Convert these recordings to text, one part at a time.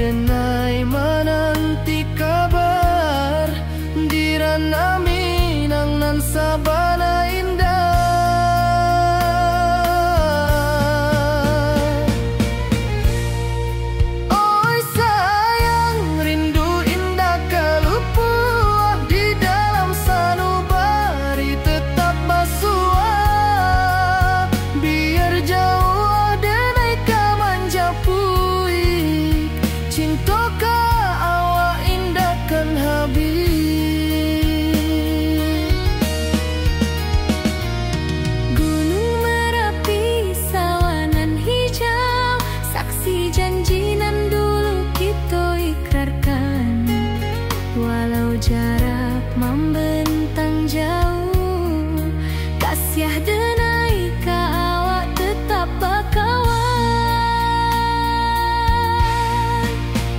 denai menanti kabar di ranah Minang nan sabana indah. Oi sayang, rindu indah kalupuah di dalam sanubari tetap basuah, biar jauh denai kamanjapui cintoka awak indahkan habis. Gunung Merapi sawanan hijau, saksi janji nan dulu kita ikrarkan. Walau jarak membentang jauh, kasiah denai ka awak tetap bakawan.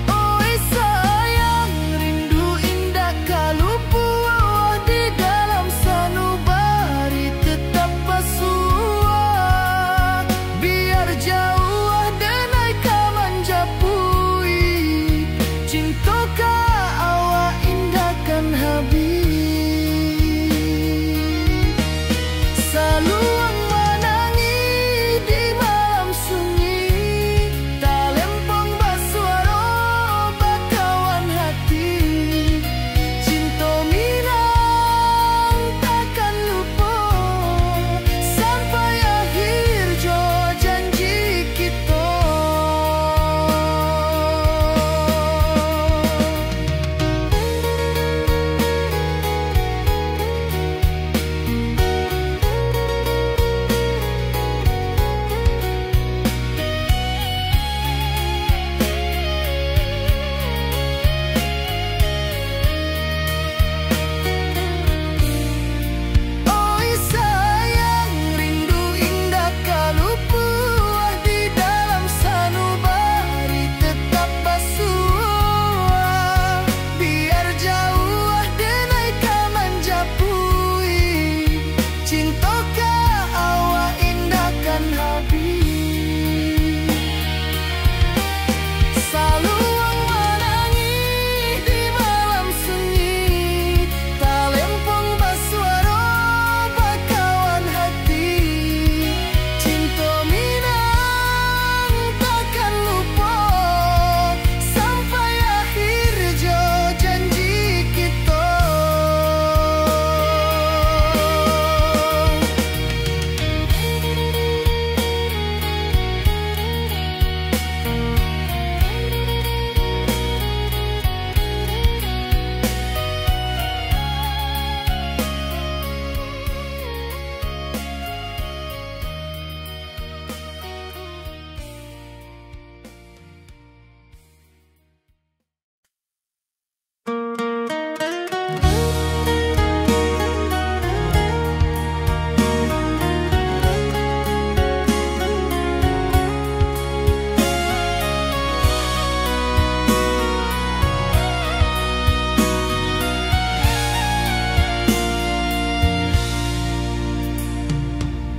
Oi sayang, rindu indah kalupuah di dalam sanubari tetap basuah, biar jauh denai kamanjapui cintoka awak indahkan habis. Saluang menangi di malam sunyi, talempong basuaro bakawan hati. Cinta Minang takkan lupa sampai akhir jo janji kita. Oi sayang, rindu indah kalupuah di dalam sanubari tetap basuah, biar jauh denai kamanjapui cintoka awak indahkan habis. Saluang menangi di malam sunyi, talempong basuaro bakawan hati. Cinta Minang takkan lupa sampai akhir jo janji kita.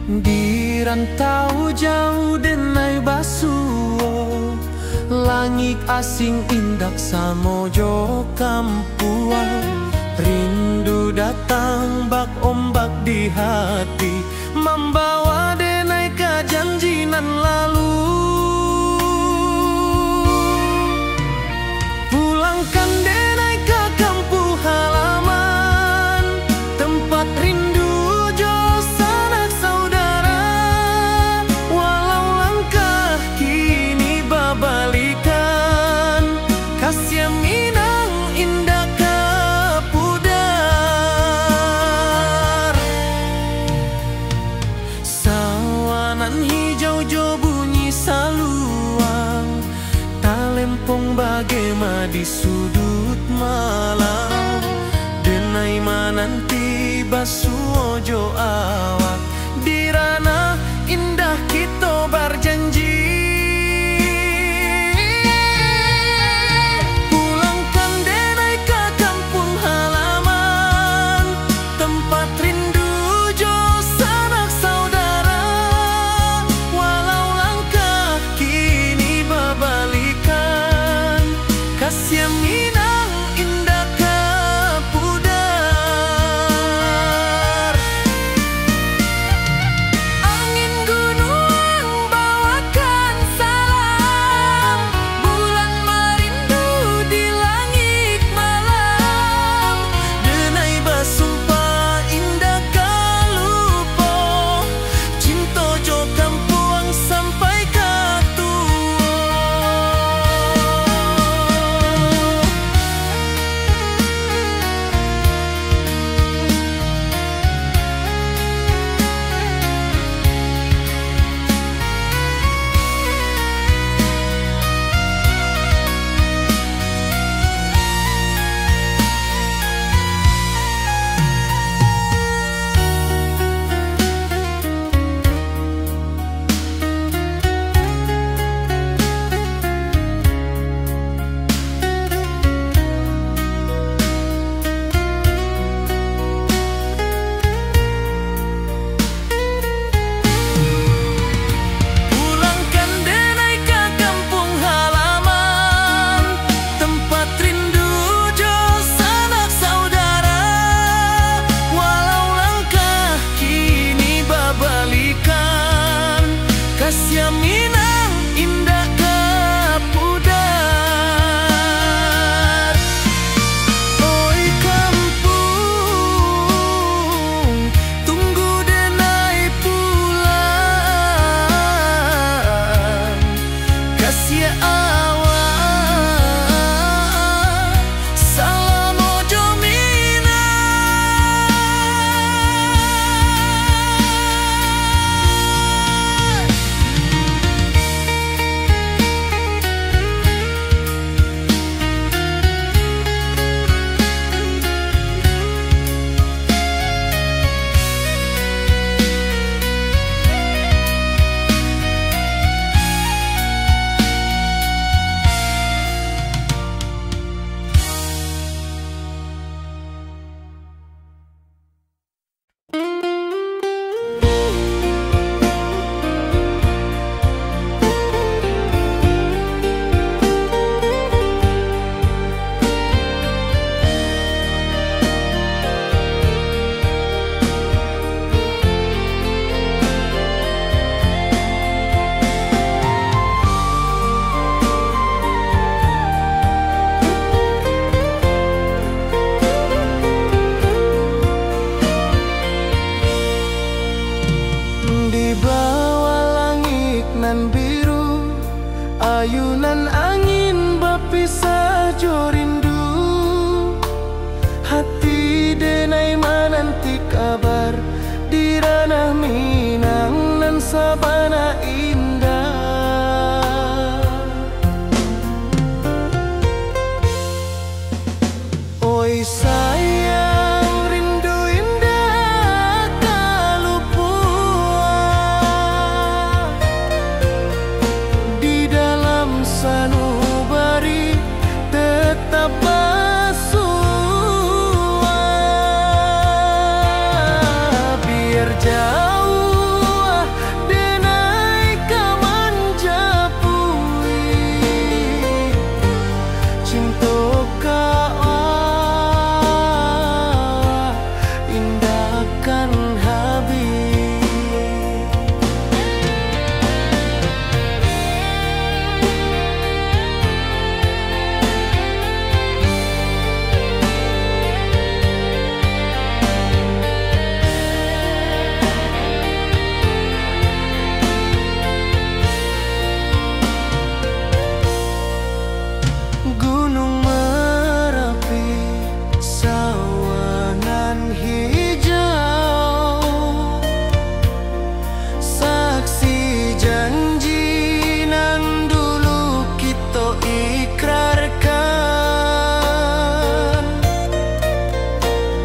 Di rantau jauh denai basuo, langit asing indak samojo kampuan. Rindu datang bak ombak di hati, membawa denai ke janji nan lalu. Pulangkan denai ke kampung halaman, tempat rindu jo sanak saudara. Walau langkah kini babalikan, kasih Minang indah kapudar. Sawanan hijau jo bunyi saluang, talempong bagema di sudut malam. Denai mananti basuo jo awak di ranah indah kita berjanji. Pulangkan denai ke kampung halaman, tempat rindu jo sanak saudara. Walau langkah kini babalikan, ayunan angin bapisa jo rindu, hati denai menanti kabar di ranah Minang nan sabana indah. Oi sayang rindu indah kalupua di dalam sanubari tetap basua, biar jauh denai kaman japui cinta indahkan habis. Gunung Merapi, sawangan hijau, saksi janji nan dulu kita ikrarkan.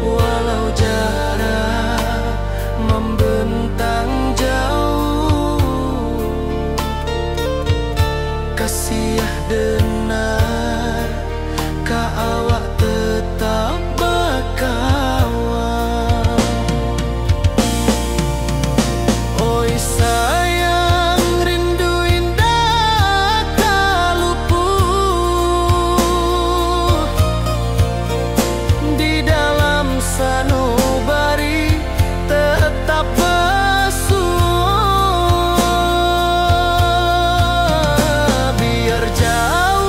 Walau jarak membentang jauh, kasih denar ka awak tetap bakawan. Oi sayang rindu indah kaluput di dalam sanubari tetap basua, biar jauh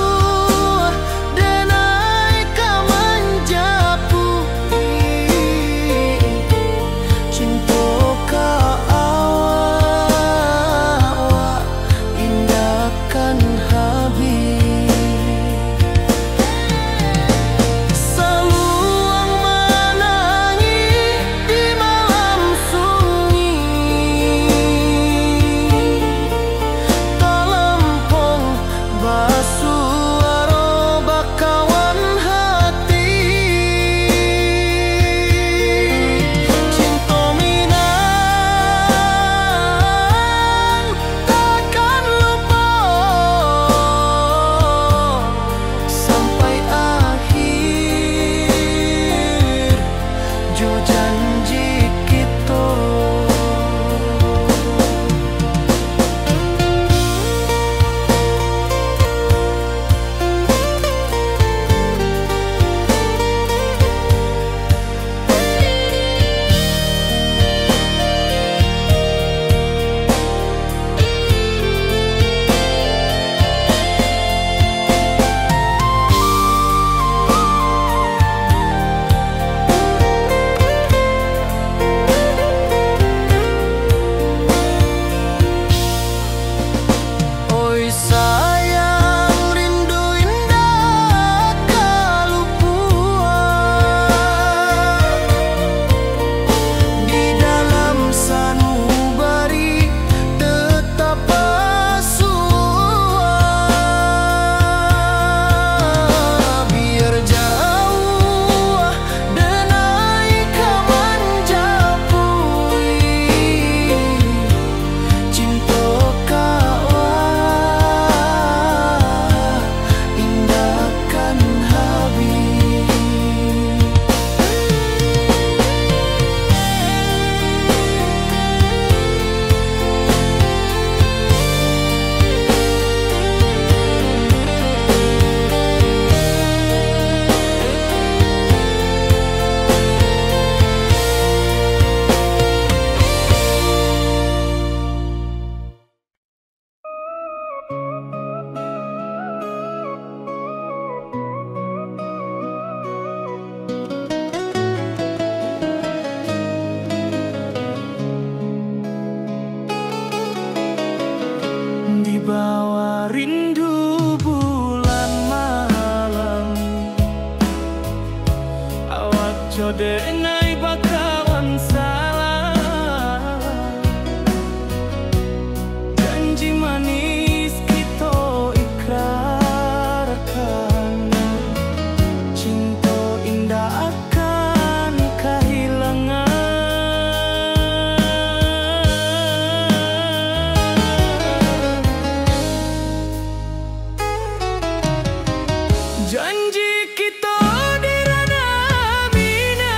Janji kita di ranah Minang,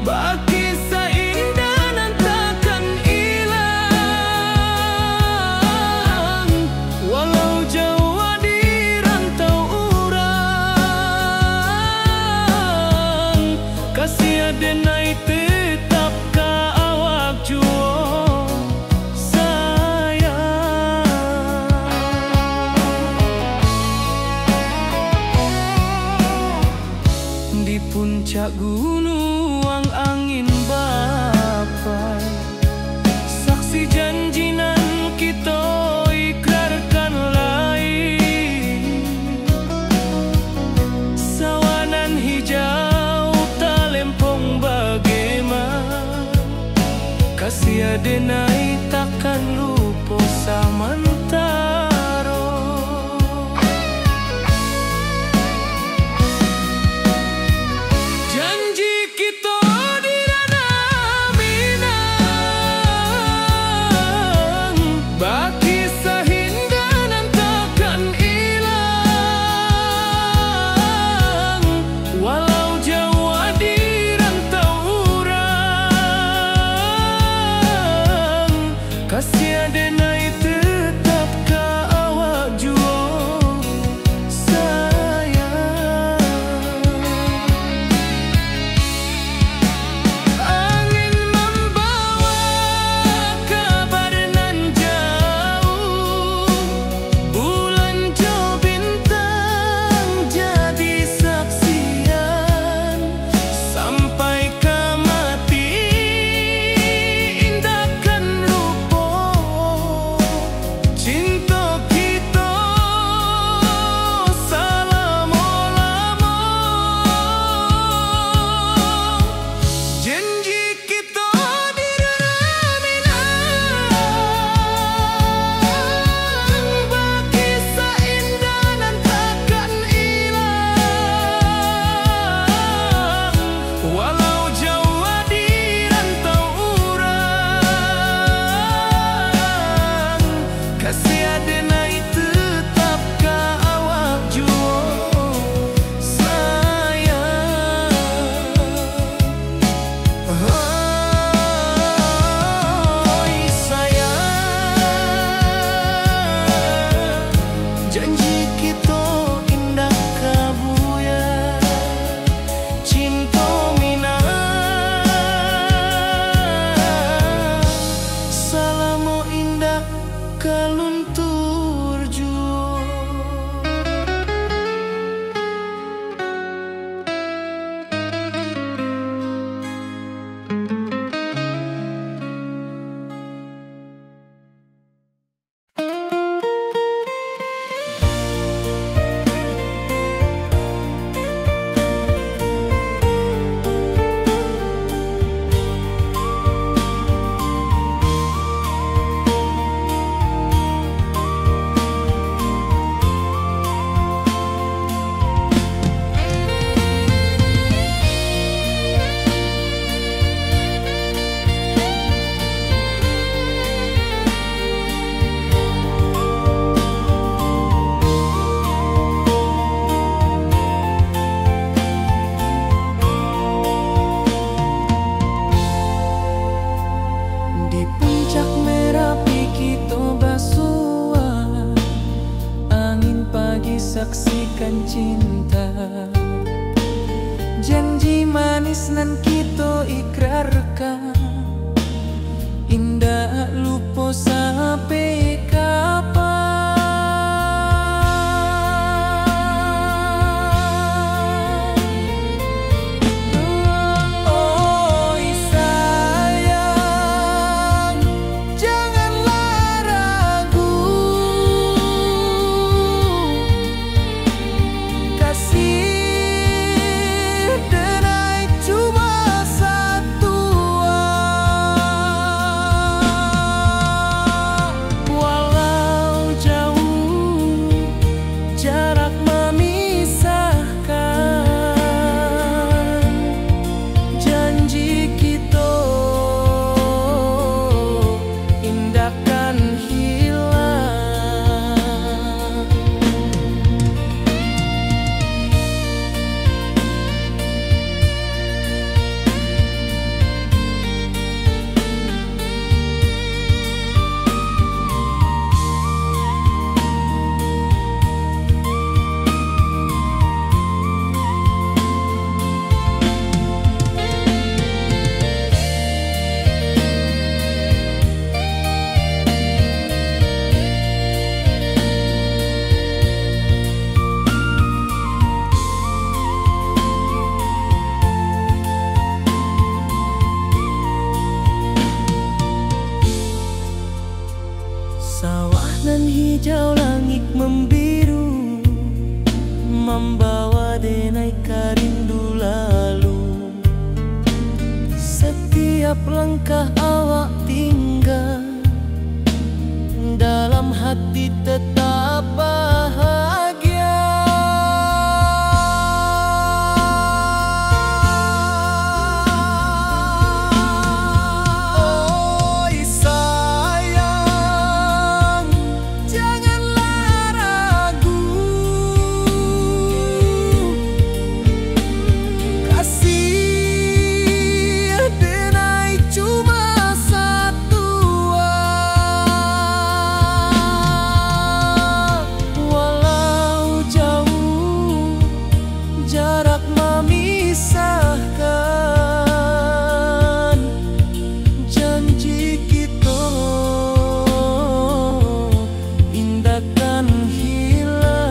baki seindah nan takkan hilang. Walau jauh di rantau urang, kasih adenai tetap ka awak juo di puncak gunung angin bapai, saksi janji nan kita ikrarkan lain. Sawanan hijau talempong bagaimana, kasih adenai takkan lupa samantaro. Janji kita di ranah Minang, baki sahinda nan takkan hilang. Walau jauh di rantau urang, kasih adenai tetap ka awak juo sayang. Angin membawa kabar nan jauh, bulan jo bintang jadi saksian. Sampai ke mati indahkan lupa cinta kita selama-lama. Janji kita di ranah Minang, baki seindah nan takkan hilang. Walau jauh di rantau urang, kasih adenai tetap ka awak juo sayang. Oi sayang, janji kita indah kabuya, cinta Minang salamo indah kaluntur juo. Di puncak Merapi kita basua, angin pagi saksikan cinta. Janji manis nan kita ikrarkan, indah lupa sampai kapan. Oi sayang, janganlah ragu, kasih denai cuma Nan hijau langit membiru, membawa denai karindu lalu. Setiap langkah awak tinggal, dalam hati tetap bahagia. Oi sayang, janganlah ragu. Kasih denai cuma satu. Walau jauh jarak memisahkan, janji kita indahkan hilang.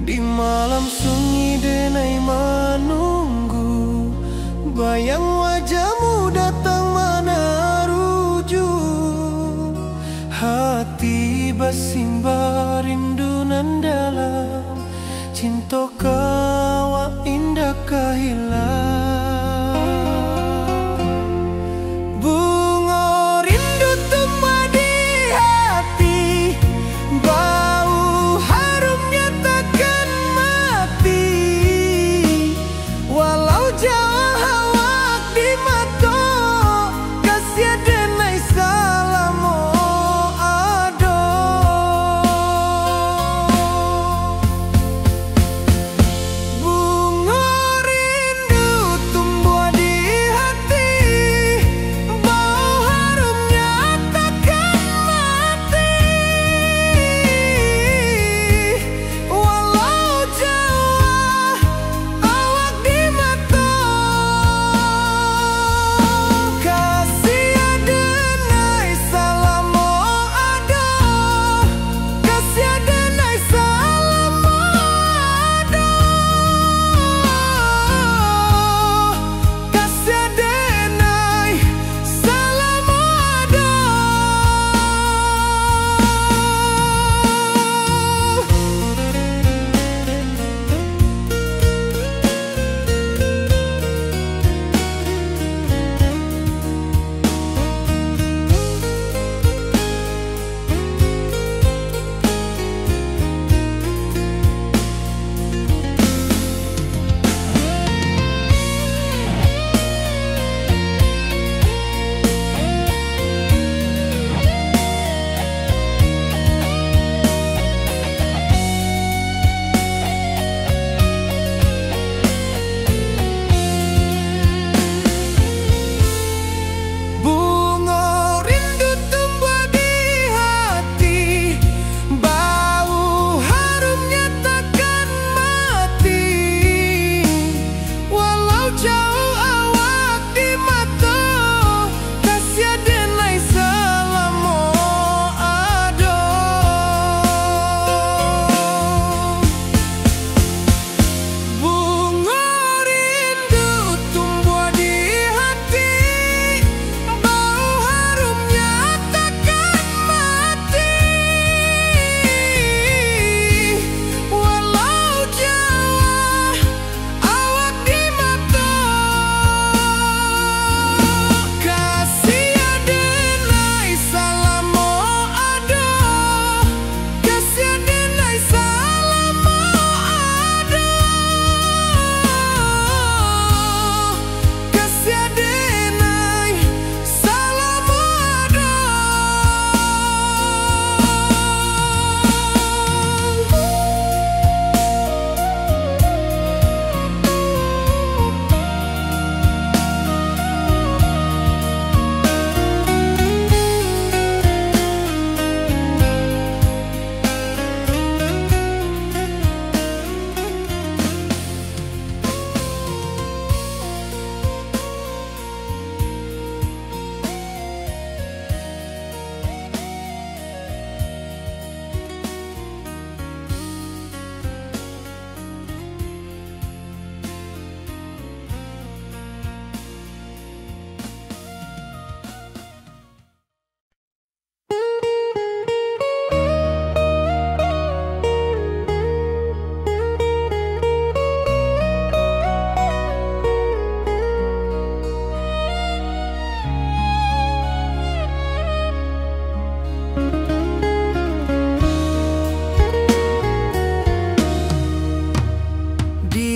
Di malam sunyi denai menunggu, bayang wajahmu datang meneruju. Hati bersimbar rindu nan dalam, cinta kawa indah kehilang. Bunga rindu tumbuh di hati, bau harumnya takkan mati. Walau jauh awak di mata, kasih denai salamo ado.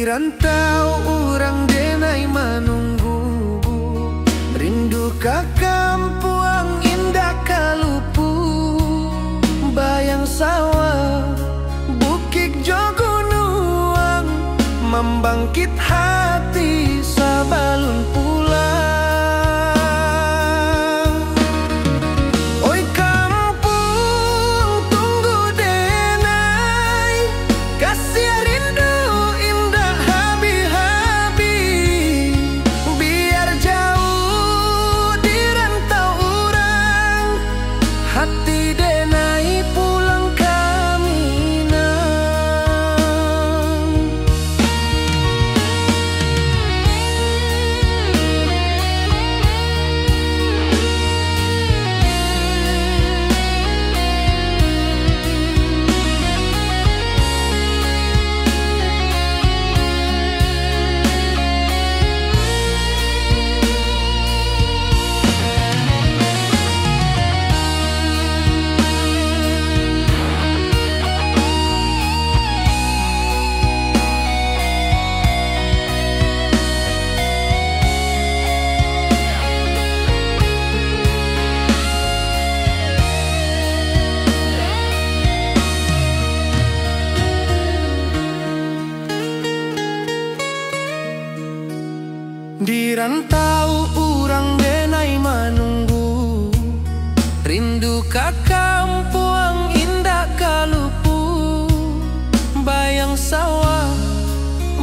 rantau orang denai menunggu, rindu ka kampung indah kalupu, bayang sawah bukit jogonuang, membangkit hati sabalun pulang. Oi kampung tunggu denai, kasih rindu indah habi-habi, biar jauh di rantau orang, hati denai pulang kaminang. Di rantau urang denai menunggu, rindu ka kampung indah kalupu, bayang sawah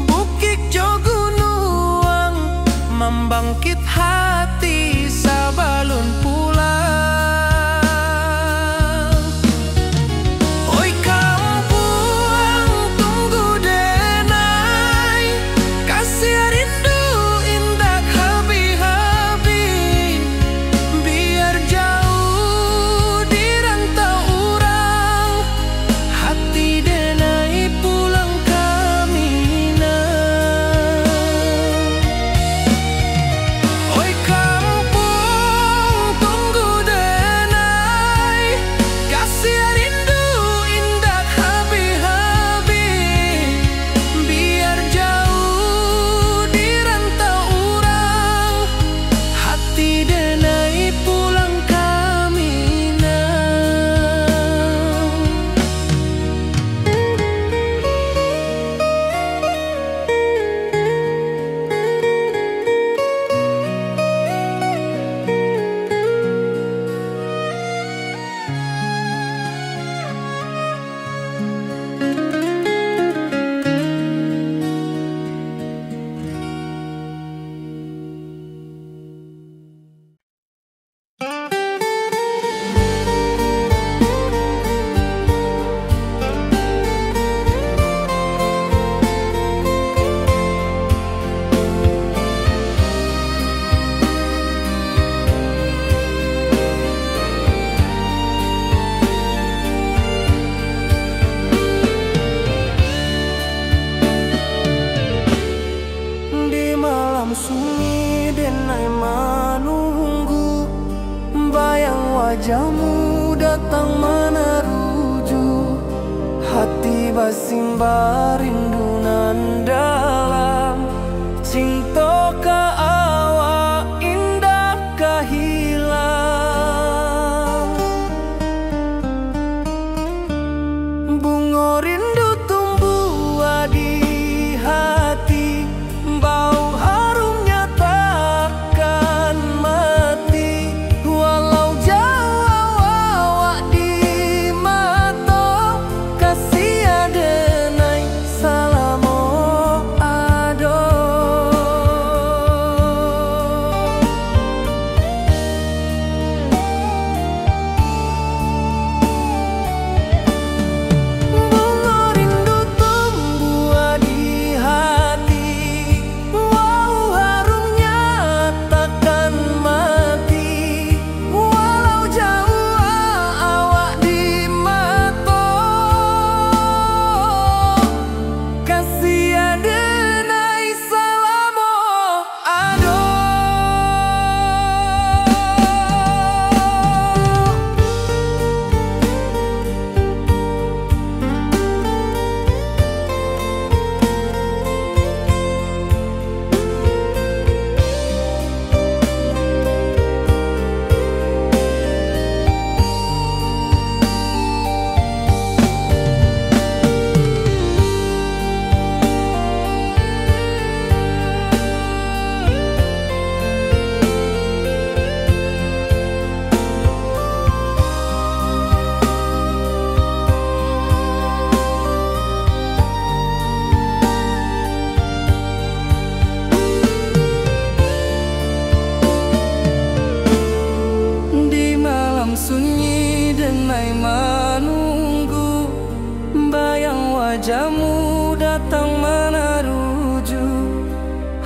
bukit jogonuang, membangkit hati sabalun pulang. Oi kampung tunggu denai, kasih rindu indah habi-habi, biar jauh di rantau orang, hati denai pulang kaminang. Oi kampung tunggu denai, kasih rindu indah habi-habi, biar jauh di rantau orang, hati denai pulang kaminang. Di malam sunyi denai menunggu, bayang wajahmu datang meneruju, hati basimba rindu nan dalam, cinta ka awak indah ka hilang. Bunga rindu tumbuh di hati, bau harumnya takkan mati, walau jauh awak di mata, kasih adenai salamo ado. malam sunyi denai menunggu, bayang wajahmu datang meneruju,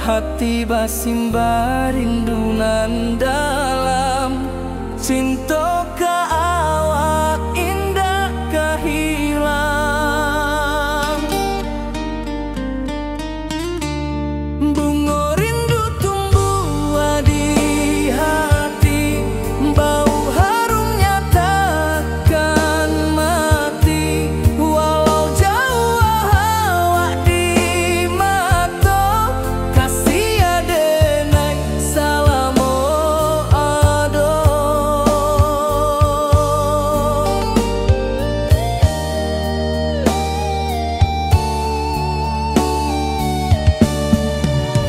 hati basimba rindu nan dalam, cinta ke awak indah kehilang. Bunga rindu tumbuh di hati, bau harumnya takkan mati, walau jauh awak di mata, kasih adenai salamo ado.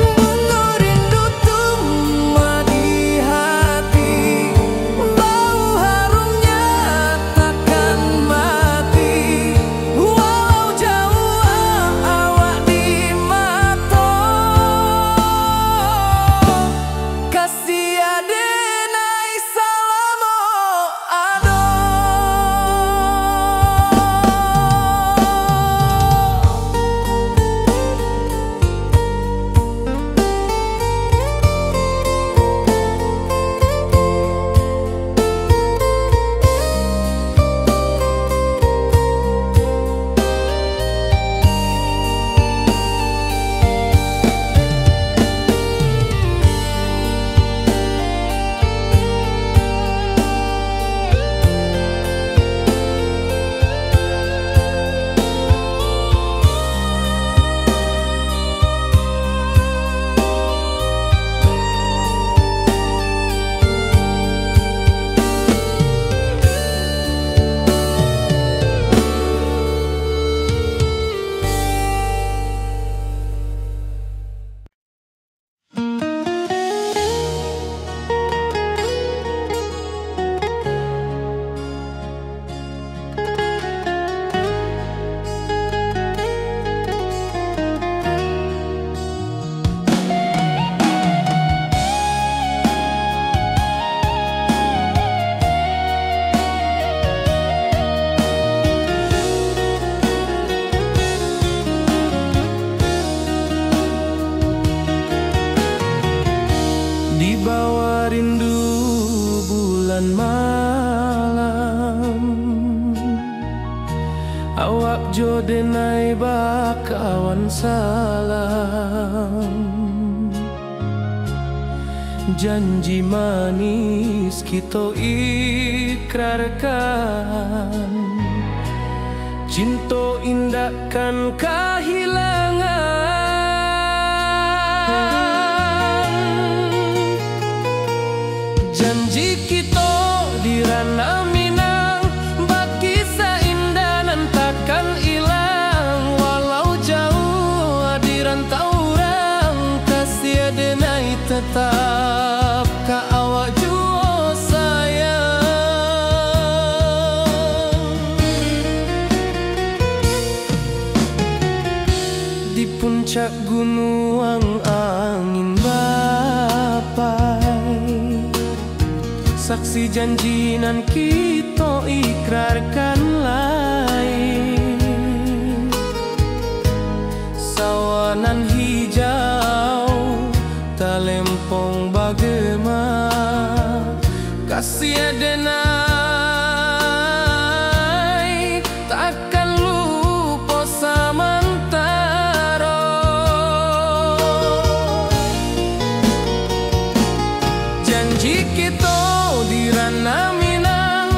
Bunga rindu tumbuh di hati, bau harumnya takkan mati, walau jauh awak di mata, kasih adenai salamo ado. Di bawah rindu bulan malam, awak jo denai bakawan salam, janji manis kita ikrarkan, cinta indahkan kehilangan. Janji kita di ranah Minang, bakisah indah nan takkan hilang, walau jauh di rantau orang, kasih adenai tetap ka awak jua sayang. Di puncak gunung angin bapai, saksi janji nan kita ikrarkan lain, sawanan hijau talempong bagema, kasih adenai takkan lupa samantara. Janji kita di ranah Minang,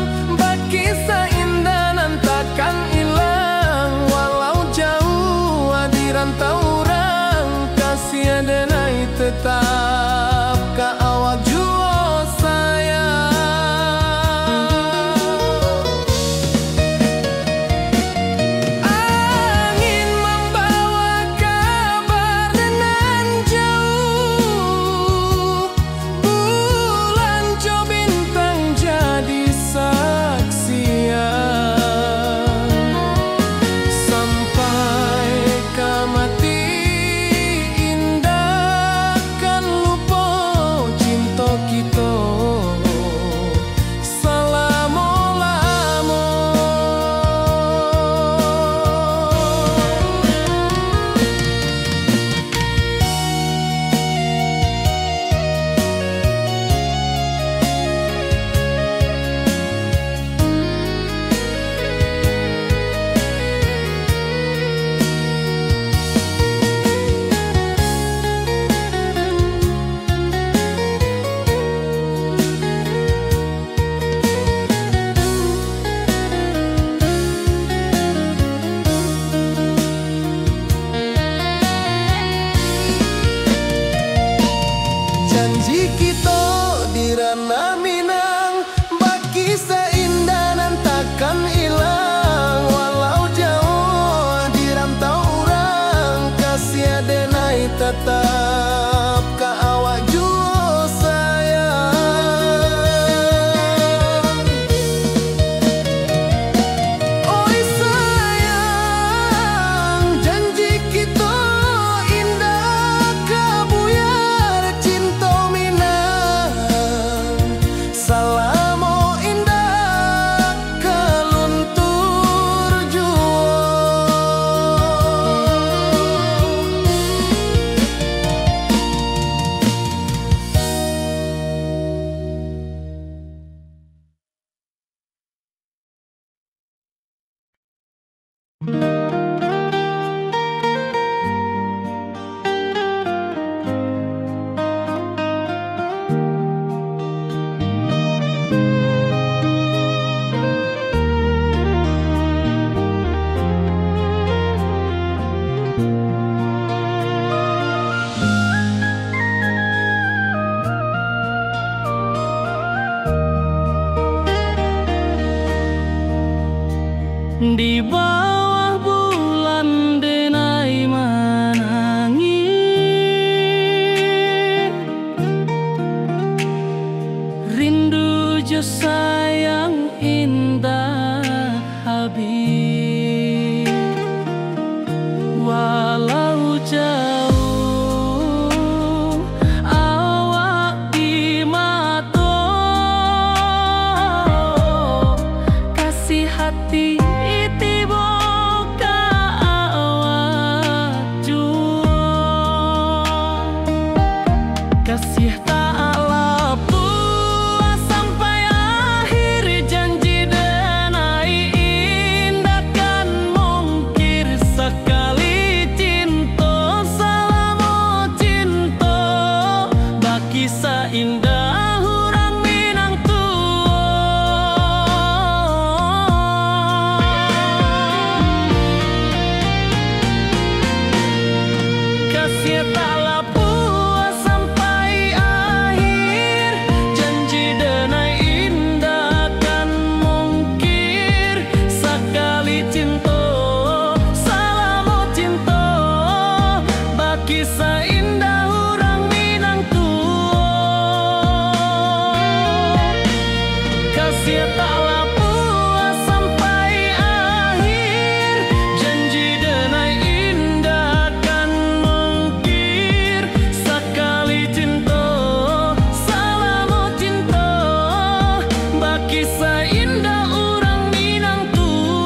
Di bawah bulan denai menangis, rindu jo sayang indah habis. Walau jauh awak di mata, kasih hati kasih tak lepas sampai akhir, janji denai indah kan mungkir sekali cinta, selama cinta baki seindah orang Minang tua. Kasih tak kisah indah orang Minang tua. Kasih taklah puas sampai akhir, janji denai indah kan mungkir sekali cinta, selama cinta baki seindah orang Minang tua.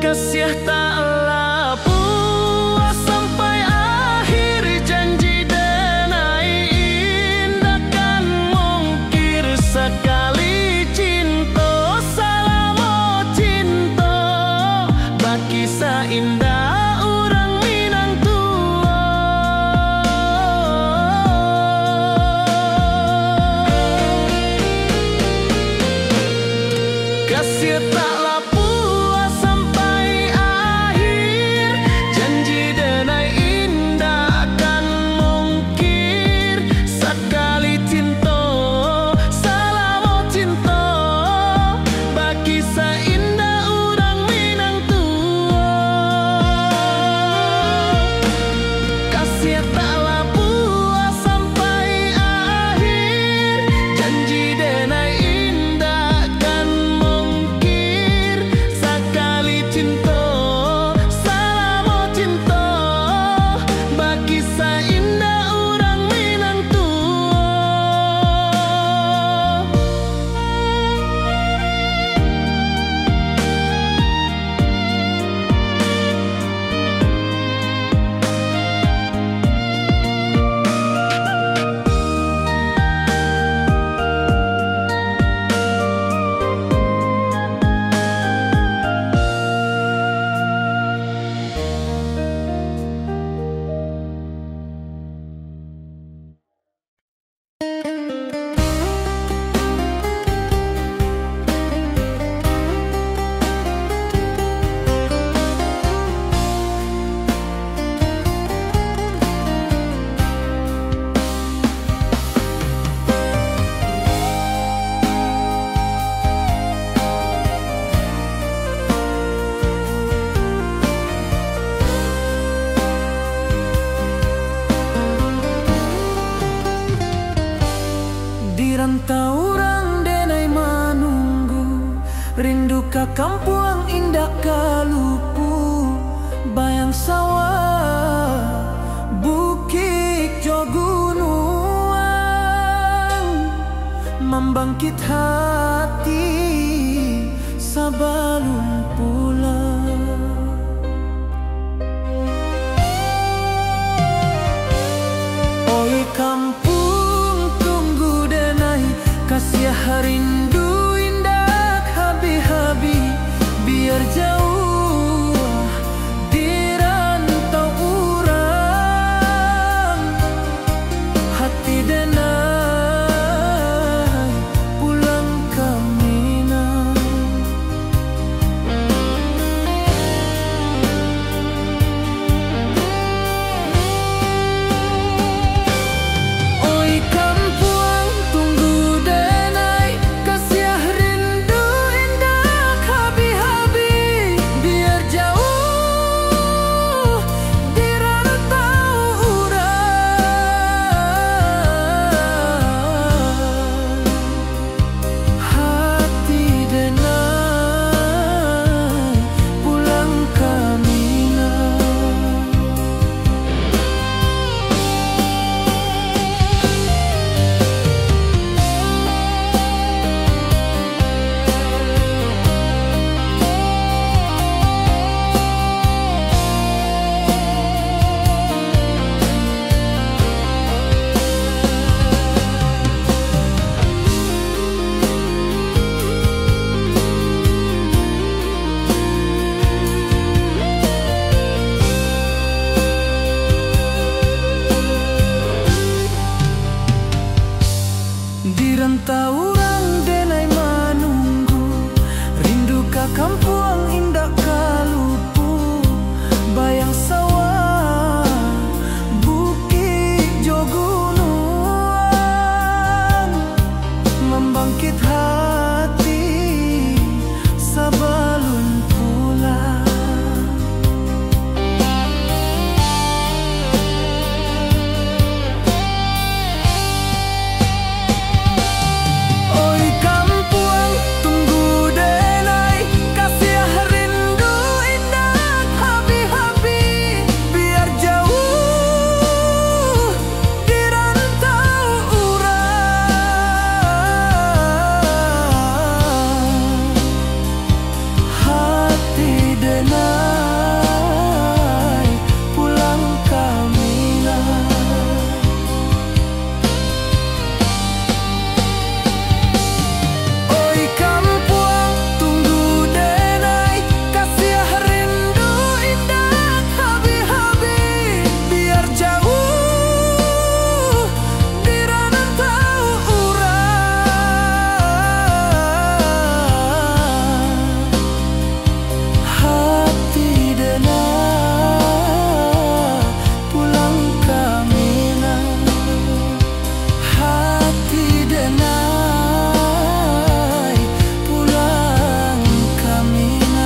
Kasih taklah puas sampai akhir, janji denai indah kan mungkir sekali cinta, selama cinta baki seindah orang Minang tua. Kasih taklah puas sampai akhir, janji denai indah kan mungkir sekali cinta, selama cinta baki seindah orang Minang tua. Kasih taklah puas sampai akhir, janji denai indah kan mungkir Rindu ka kampung indah kalupu, bayang sawah, bukit jo gunung, membangkit hati sebelum pulang. Oi kampung tunggu denai, kasih rindu indah habi-habi, biar jauh di rantau urang, hati denai pulang ke Minang. Oi kampung tunggu denai, kasih rindu indah habi-habi, biar jauh di rantau urang, hati denai pulang ke Minang. Di rantau urang denai menunggu, rindu ka kampung indah kalupu, bayang sawah, bukit jo gunung, membangkit hati sebelum pulang. Oi kampung tunggu denai, kasih rindu indah habi-habi, biar jauh di rantau urang, hati denai pulang ke Minang. Oi kampung tunggu denai, kasih rindu indah habi-habi, biar jauh di rantau urang, hati denai pulang ke Minang, hati denai pulang ke Minang.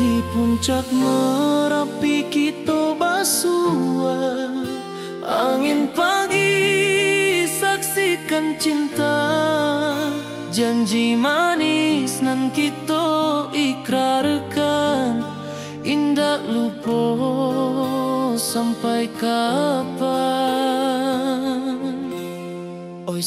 Di puncak Merapi kita basua, angin pagi saksikan cinta, janji manis nan kita ikrarkan, indah lupa sampai kapan. Oi